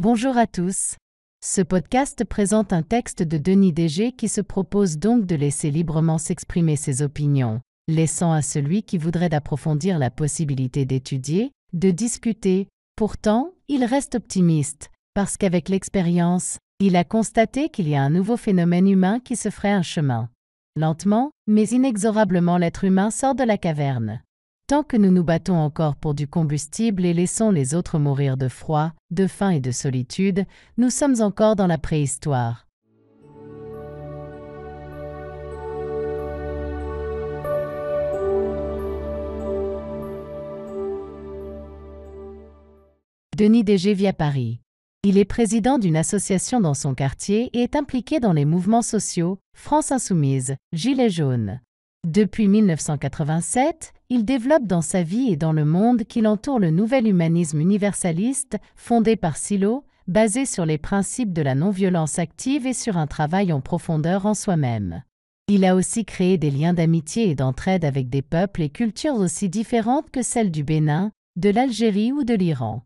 Bonjour à tous. Ce podcast présente un texte de Denis Dégé qui se propose donc de laisser librement s'exprimer ses opinions, laissant à celui qui voudrait d'approfondir la possibilité d'étudier, de discuter. Pourtant, il reste optimiste, parce qu'avec l'expérience, il a constaté qu'il y a un nouveau phénomène humain qui se ferait un chemin. Lentement, mais inexorablement l'être humain sort de la caverne. Tant que nous nous battons encore pour du combustible et laissons les autres mourir de froid, de faim et de solitude, nous sommes encore dans la préhistoire. Denis Dégé vit à Paris. Il est président d'une association dans son quartier et est impliqué dans les mouvements sociaux France Insoumise, Gilets jaunes. Depuis 1987, il développe dans sa vie et dans le monde qui l'entoure le nouvel humanisme universaliste fondé par Silo, basé sur les principes de la non-violence active et sur un travail en profondeur en soi-même. Il a aussi créé des liens d'amitié et d'entraide avec des peuples et cultures aussi différentes que celles du Bénin, de l'Algérie ou de l'Iran.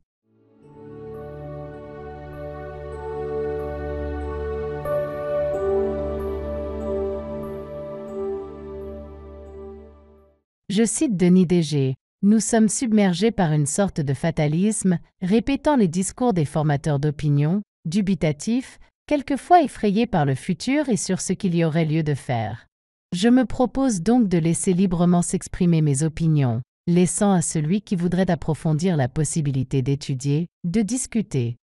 Je cite Denis Dégé, « Nous sommes submergés par une sorte de fatalisme, répétant les discours des formateurs d'opinion, dubitatifs, quelquefois effrayés par le futur et sur ce qu'il y aurait lieu de faire. Je me propose donc de laisser librement s'exprimer mes opinions, laissant à celui qui voudrait d'approfondir la possibilité d'étudier, de discuter. »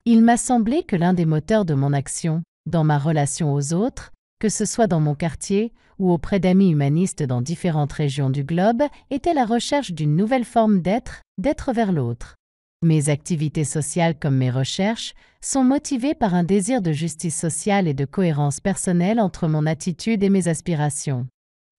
Il m'a semblé que l'un des moteurs de mon action, dans ma relation aux autres, que ce soit dans mon quartier ou auprès d'amis humanistes dans différentes régions du globe, était la recherche d'une nouvelle forme d'être vers l'autre. Mes activités sociales comme mes recherches sont motivées par un désir de justice sociale et de cohérence personnelle entre mon attitude et mes aspirations.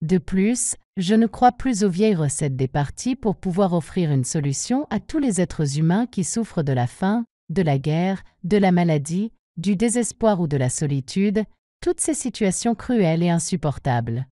De plus, je ne crois plus aux vieilles recettes des partis pour pouvoir offrir une solution à tous les êtres humains qui souffrent de la faim, de la guerre, de la maladie, du désespoir ou de la solitude, toutes ces situations cruelles et insupportables.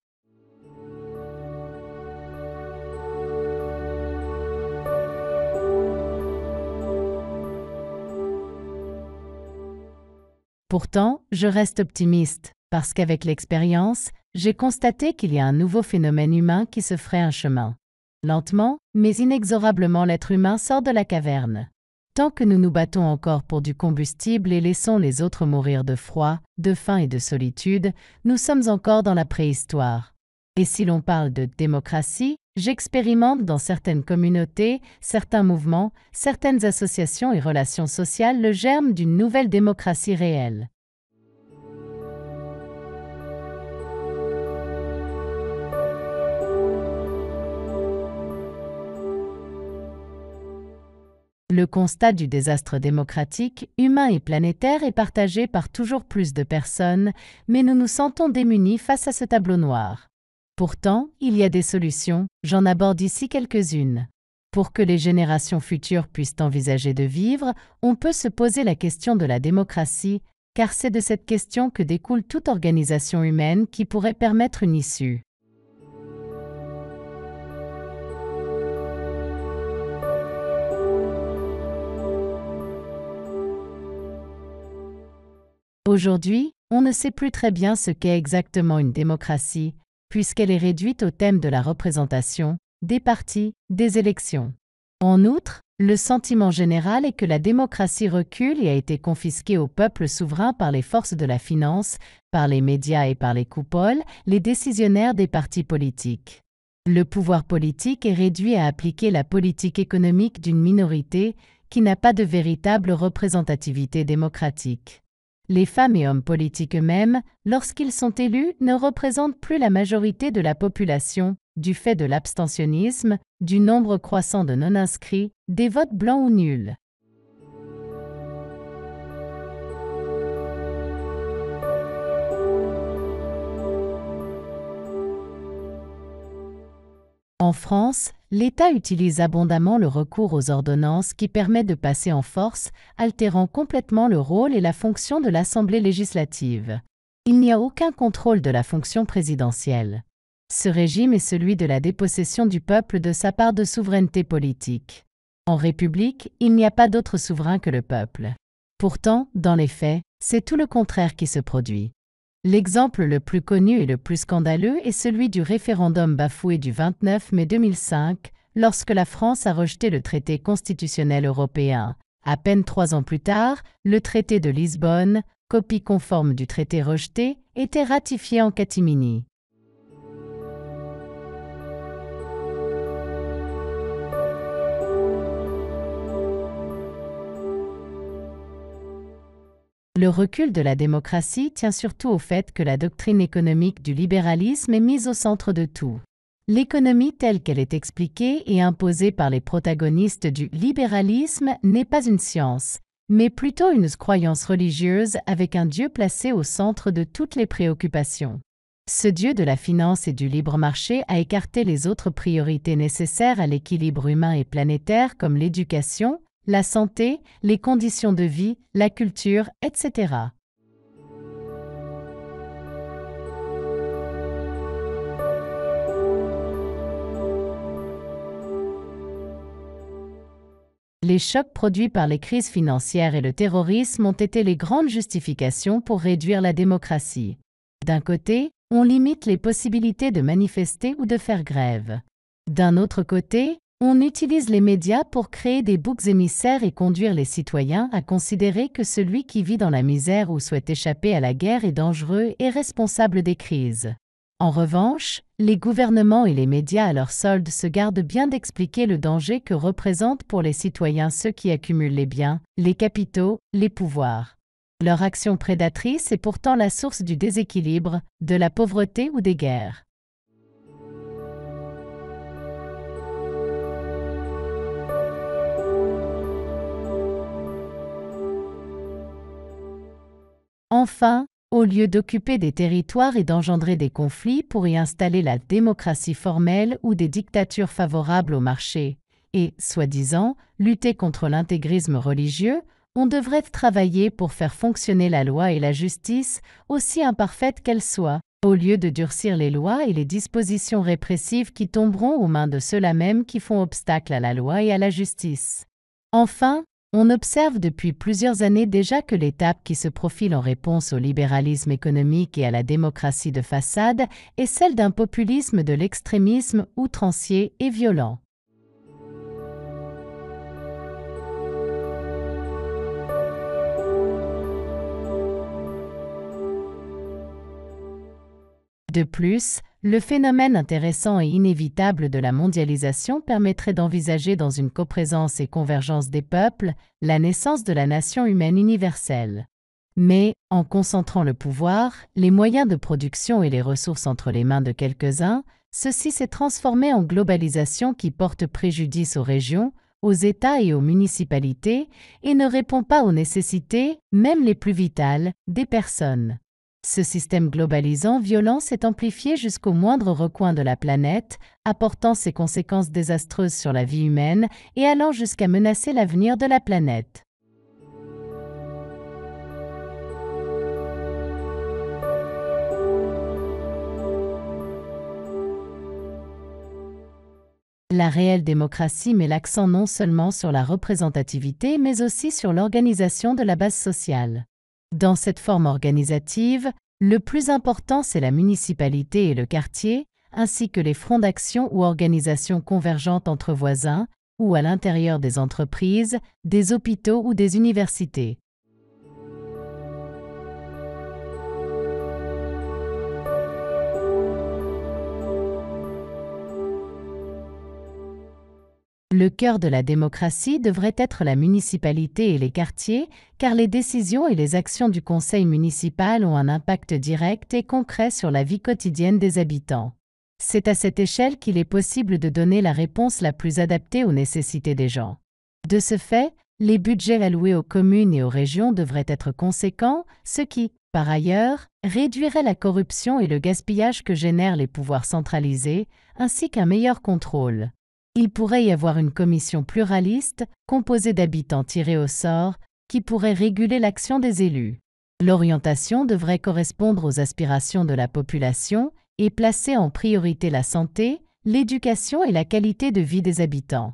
Pourtant, je reste optimiste, parce qu'avec l'expérience, j'ai constaté qu'il y a un nouveau phénomène humain qui se ferait un chemin. Lentement, mais inexorablement l'être humain sort de la caverne. Tant que nous nous battons encore pour du combustible et laissons les autres mourir de froid, de faim et de solitude, nous sommes encore dans la préhistoire. Et si l'on parle de démocratie, j'expérimente dans certaines communautés, certains mouvements, certaines associations et relations sociales le germe d'une nouvelle démocratie réelle. Le constat du désastre démocratique, humain et planétaire est partagé par toujours plus de personnes, mais nous nous sentons démunis face à ce tableau noir. Pourtant, il y a des solutions, j'en aborde ici quelques-unes. Pour que les générations futures puissent envisager de vivre, on peut se poser la question de la démocratie, car c'est de cette question que découle toute organisation humaine qui pourrait permettre une issue. Aujourd'hui, on ne sait plus très bien ce qu'est exactement une démocratie, puisqu'elle est réduite au thème de la représentation, des partis, des élections. En outre, le sentiment général est que la démocratie recule et a été confisquée au peuple souverain par les forces de la finance, par les médias et par les coupoles, les décisionnaires des partis politiques. Le pouvoir politique est réduit à appliquer la politique économique d'une minorité qui n'a pas de véritable représentativité démocratique. Les femmes et hommes politiques eux-mêmes, lorsqu'ils sont élus, ne représentent plus la majorité de la population, du fait de l'abstentionnisme, du nombre croissant de non-inscrits, des votes blancs ou nuls. En France, l'État utilise abondamment le recours aux ordonnances qui permet de passer en force, altérant complètement le rôle et la fonction de l'Assemblée législative. Il n'y a aucun contrôle de la fonction présidentielle. Ce régime est celui de la dépossession du peuple de sa part de souveraineté politique. En République, il n'y a pas d'autre souverain que le peuple. Pourtant, dans les faits, c'est tout le contraire qui se produit. L'exemple le plus connu et le plus scandaleux est celui du référendum bafoué du 29 mai 2005, lorsque la France a rejeté le traité constitutionnel européen. À peine 3 ans plus tard, le traité de Lisbonne, copie conforme du traité rejeté, était ratifié en catimini. Le recul de la démocratie tient surtout au fait que la doctrine économique du libéralisme est mise au centre de tout. L'économie telle qu'elle est expliquée et imposée par les protagonistes du libéralisme n'est pas une science, mais plutôt une croyance religieuse avec un Dieu placé au centre de toutes les préoccupations. Ce Dieu de la finance et du libre marché a écarté les autres priorités nécessaires à l'équilibre humain et planétaire comme l'éducation, la santé, les conditions de vie, la culture, etc. Les chocs produits par les crises financières et le terrorisme ont été les grandes justifications pour réduire la démocratie. D'un côté, on limite les possibilités de manifester ou de faire grève. D'un autre côté, on utilise les médias pour créer des boucs émissaires et conduire les citoyens à considérer que celui qui vit dans la misère ou souhaite échapper à la guerre est dangereux et responsable des crises. En revanche, les gouvernements et les médias à leur solde se gardent bien d'expliquer le danger que représentent pour les citoyens ceux qui accumulent les biens, les capitaux, les pouvoirs. Leur action prédatrice est pourtant la source du déséquilibre, de la pauvreté ou des guerres. Enfin, au lieu d'occuper des territoires et d'engendrer des conflits pour y installer la démocratie formelle ou des dictatures favorables au marché, et, soi-disant, lutter contre l'intégrisme religieux, on devrait travailler pour faire fonctionner la loi et la justice, aussi imparfaites qu'elles soient, au lieu de durcir les lois et les dispositions répressives qui tomberont aux mains de ceux-là même qui font obstacle à la loi et à la justice. Enfin, on observe depuis plusieurs années déjà que l'étape qui se profile en réponse au libéralisme économique et à la démocratie de façade est celle d'un populisme de l'extrémisme outrancier et violent. De plus, le phénomène intéressant et inévitable de la mondialisation permettrait d'envisager dans une coprésence et convergence des peuples la naissance de la nation humaine universelle. Mais, en concentrant le pouvoir, les moyens de production et les ressources entre les mains de quelques-uns, ceci s'est transformé en globalisation qui porte préjudice aux régions, aux États et aux municipalités et ne répond pas aux nécessités, même les plus vitales, des personnes. Ce système globalisant violent s'est amplifié jusqu'au moindre recoin de la planète, apportant ses conséquences désastreuses sur la vie humaine et allant jusqu'à menacer l'avenir de la planète. La réelle démocratie met l'accent non seulement sur la représentativité, mais aussi sur l'organisation de la base sociale. Dans cette forme organisative, le plus important c'est la municipalité et le quartier, ainsi que les fronts d'action ou organisations convergentes entre voisins, ou à l'intérieur des entreprises, des hôpitaux ou des universités. Le cœur de la démocratie devrait être la municipalité et les quartiers, car les décisions et les actions du conseil municipal ont un impact direct et concret sur la vie quotidienne des habitants. C'est à cette échelle qu'il est possible de donner la réponse la plus adaptée aux nécessités des gens. De ce fait, les budgets alloués aux communes et aux régions devraient être conséquents, ce qui, par ailleurs, réduirait la corruption et le gaspillage que génèrent les pouvoirs centralisés, ainsi qu'un meilleur contrôle. Il pourrait y avoir une commission pluraliste, composée d'habitants tirés au sort, qui pourrait réguler l'action des élus. L'orientation devrait correspondre aux aspirations de la population et placer en priorité la santé, l'éducation et la qualité de vie des habitants.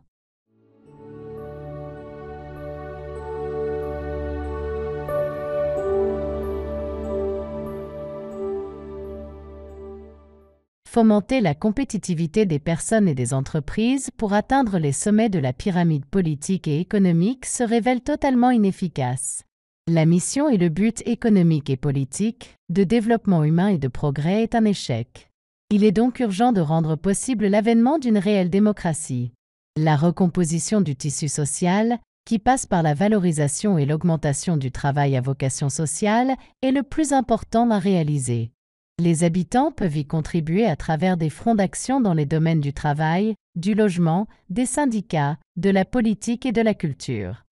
Fomenter la compétitivité des personnes et des entreprises pour atteindre les sommets de la pyramide politique et économique se révèle totalement inefficace. La mission et le but économique et politique, de développement humain et de progrès est un échec. Il est donc urgent de rendre possible l'avènement d'une réelle démocratie. La recomposition du tissu social, qui passe par la valorisation et l'augmentation du travail à vocation sociale, est le plus important à réaliser. Les habitants peuvent y contribuer à travers des fronts d'action dans les domaines du travail, du logement, des syndicats, de la politique et de la culture.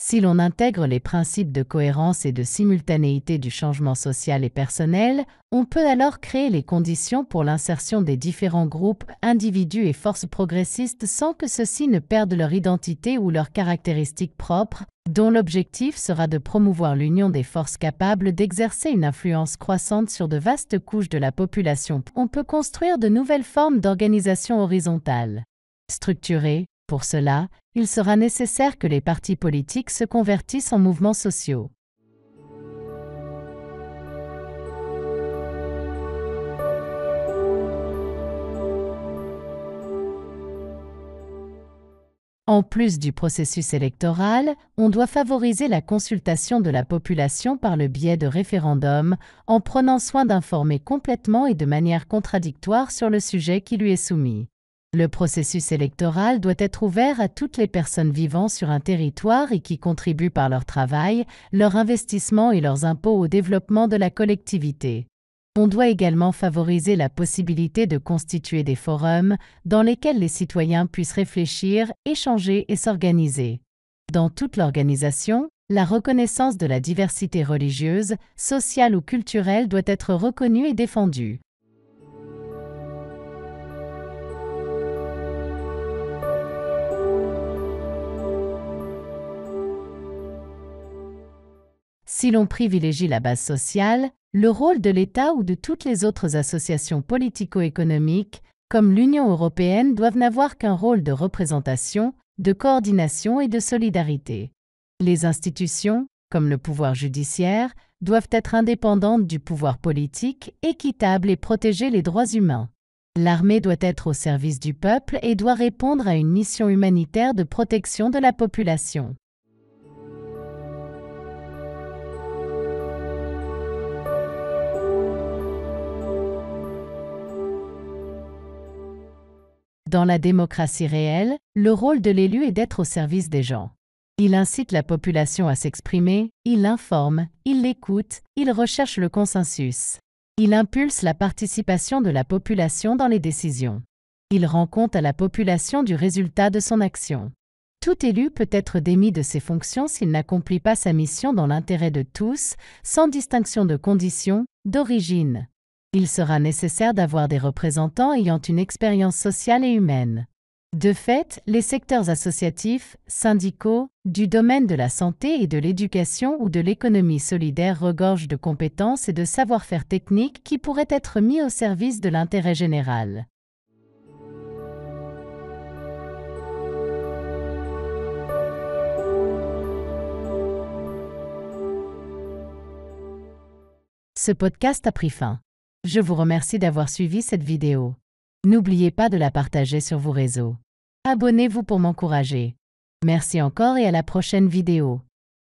Si l'on intègre les principes de cohérence et de simultanéité du changement social et personnel, on peut alors créer les conditions pour l'insertion des différents groupes, individus et forces progressistes sans que ceux-ci ne perdent leur identité ou leurs caractéristiques propres, dont l'objectif sera de promouvoir l'union des forces capables d'exercer une influence croissante sur de vastes couches de la population. On peut construire de nouvelles formes d'organisation horizontale. Structurée. Pour cela, il sera nécessaire que les partis politiques se convertissent en mouvements sociaux. En plus du processus électoral, on doit favoriser la consultation de la population par le biais de référendums, en prenant soin d'informer complètement et de manière contradictoire sur le sujet qui lui est soumis. Le processus électoral doit être ouvert à toutes les personnes vivant sur un territoire et qui contribuent par leur travail, leur investissement et leurs impôts au développement de la collectivité. On doit également favoriser la possibilité de constituer des forums dans lesquels les citoyens puissent réfléchir, échanger et s'organiser. Dans toute l'organisation, la reconnaissance de la diversité religieuse, sociale ou culturelle doit être reconnue et défendue. Si l'on privilégie la base sociale, le rôle de l'État ou de toutes les autres associations politico-économiques, comme l'Union européenne, doivent n'avoir qu'un rôle de représentation, de coordination et de solidarité. Les institutions, comme le pouvoir judiciaire, doivent être indépendantes du pouvoir politique, équitables et protéger les droits humains. L'armée doit être au service du peuple et doit répondre à une mission humanitaire de protection de la population. Dans la démocratie réelle, le rôle de l'élu est d'être au service des gens. Il incite la population à s'exprimer, il l'informe, il l'écoute, il recherche le consensus. Il impulse la participation de la population dans les décisions. Il rend compte à la population du résultat de son action. Tout élu peut être démis de ses fonctions s'il n'accomplit pas sa mission dans l'intérêt de tous, sans distinction de condition, d'origine. Il sera nécessaire d'avoir des représentants ayant une expérience sociale et humaine. De fait, les secteurs associatifs, syndicaux, du domaine de la santé et de l'éducation ou de l'économie solidaire regorgent de compétences et de savoir-faire techniques qui pourraient être mis au service de l'intérêt général. Ce podcast a pris fin. Je vous remercie d'avoir suivi cette vidéo. N'oubliez pas de la partager sur vos réseaux. Abonnez-vous pour m'encourager. Merci encore et à la prochaine vidéo.